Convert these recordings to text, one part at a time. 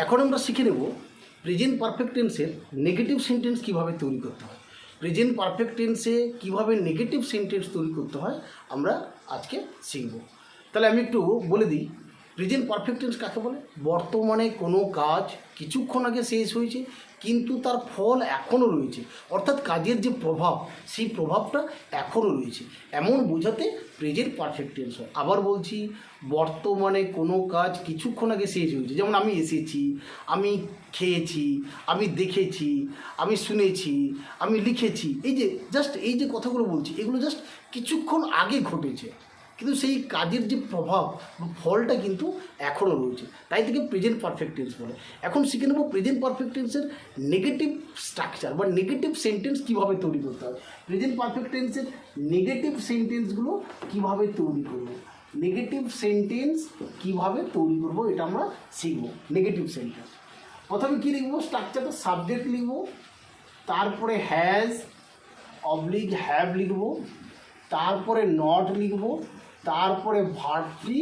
এখন আমরা শিখে নেব প্রেজেন্ট পারফেক্ট টেন্সের নেগেটিভ সেন্টেন্স কীভাবে তৈরি করতে হয়। প্রেজেন্ট পারফেক্ট টেন্সে কীভাবে নেগেটিভ সেন্টেন্স তৈরি করতে হয় আমরা আজকে শিখব। তাহলে আমি একটু বলে দিই, প্রেজেন্ট পারফেক্ট টেন্স কাকে বলে? বর্তমানে কোনো কাজ কিছুক্ষণ আগে শেষ হয়েছে কিন্তু তার ফল এখনও রয়েছে, অর্থাৎ কাজের যে প্রভাব সেই প্রভাবটা এখনও রয়েছে, এমন বোঝাতে প্রেজেন্ট পারফেক্ট টেন্স হয়। আবার বলছি, বর্তমানে কোনো কাজ কিছুক্ষণ আগে শেষ হয়েছে, যেমন আমি এসেছি, আমি খেয়েছি, আমি দেখেছি, আমি শুনেছি, আমি লিখেছি, এই যে কথাগুলো বলছি এগুলো জাস্ট কিছুক্ষণ আগে ঘটেছে, কিন্তু সেই কাজের যে প্রভাব বা ফলটা কিন্তু এখনও রয়েছে, তাই থেকে প্রেজেন্ট পারফেক্ট টেন্স বলে। এখন শিখে নেব প্রেজেন্ট পারফেক্ট টেন্সের নেগেটিভ স্ট্রাকচার বা নেগেটিভ সেন্টেন্স কীভাবে তৈরি করতে হয়। প্রেজেন্ট পারফেক্ট টেন্সের নেগেটিভ সেন্টেন্সগুলো কীভাবে তৈরি করব, নেগেটিভ সেন্টেন্স কীভাবে তৈরি করব এটা আমরা শিখব। নেগেটিভ সেন্টেন্স প্রথমে কী লিখব? স্ট্রাকচারটা সাবজেক্ট লিখব, তারপরে হ্যাজ অবলিক হ্যাভ লিখব, তারপরে নট লিখব, তারপরে ভার্ব ফ্রি,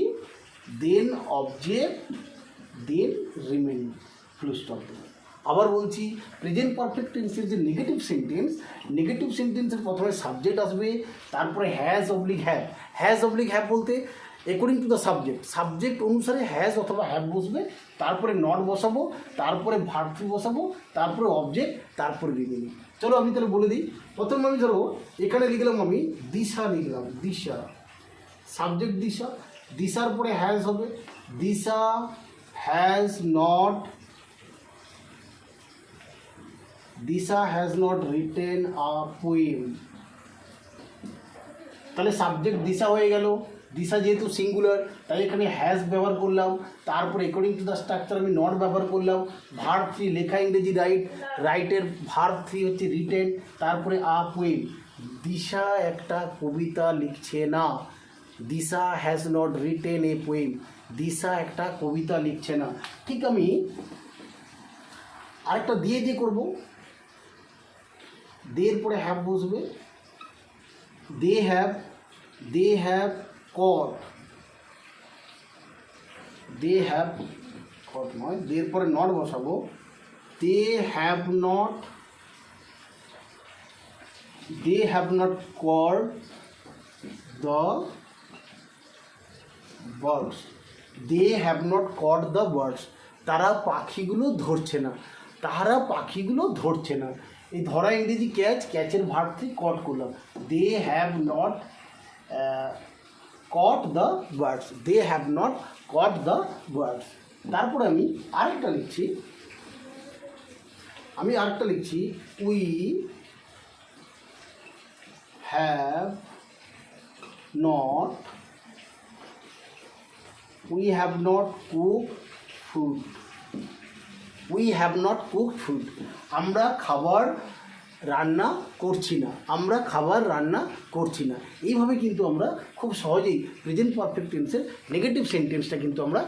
দেন অবজেক্ট, দেন রিমেইনিং, ফুল স্টপ দেব। আবার বলছি, প্রেজেন্ট পারফেক্ট টেন্সের যে নেগেটিভ সেন্টেন্সের প্রথমে সাবজেক্ট আসবে, তারপরে has oblique have. Has oblique have বলতে অ্যাকর্ডিং টু দ্য সাবজেক্ট অনুসারে হ্যাজ অথবা হ্যাভ বসবে, তারপরে নট বসাবো, তারপরে ভার্ব ফ্রি বসাবো, তারপরে অবজেক্ট, তারপরে রিমেইনিং। চলো আমি তাহলে বলে দিই। প্রথমে আমি ধরো এখানে লিখলাম, আমি দিশা লিখলাম, দিশা সাবজেক্ট দিশা, দিশার পরে হ্যাজ হবে, Disha has not written a poem. তাহলে সাবজেক্ট দিশা হয়ে গেল, দিশা যেহেতু সিঙ্গুলার তাই এখানে হ্যাজ ব্যবহার করলাম, তারপরে অ্যাকর্ডিং টু দ্য স্ট্রাকচার আমি নট ব্যবহার করলাম, ভার্ব থ্রি লেখা ইংরেজি রাইটের ভার্ব থ্রি হচ্ছে রিটেন, তারপরে আ পোয়েম। দিশা একটা কবিতা লিখছে না, Disha has not written a poem, Disha একটা কবিতা লিখছে না। ঠিক আমি আরেকটা দিয়ে করবো, দের পরে হ্যাভ বসবে, দে হ্যাভ কট, নয়, দের পরে নট বসাবো, they have not caught the birds, তারা পাখিগুলো ধরছে না, এই ধরা ইংরেজি ক্যাচের ভার্ব থেকে কট করলাম, they have not caught the birds. তারপরে আমি আরেকটা লিখছি, we have not cooked food, আমরা খাবার রান্না করছি না। এইভাবে কিন্তু আমরা খুব সহজেই প্রেজেন্ট পারফেক্ট টেন্সের নেগেটিভ সেন্টেন্সটা কিন্তু আমরা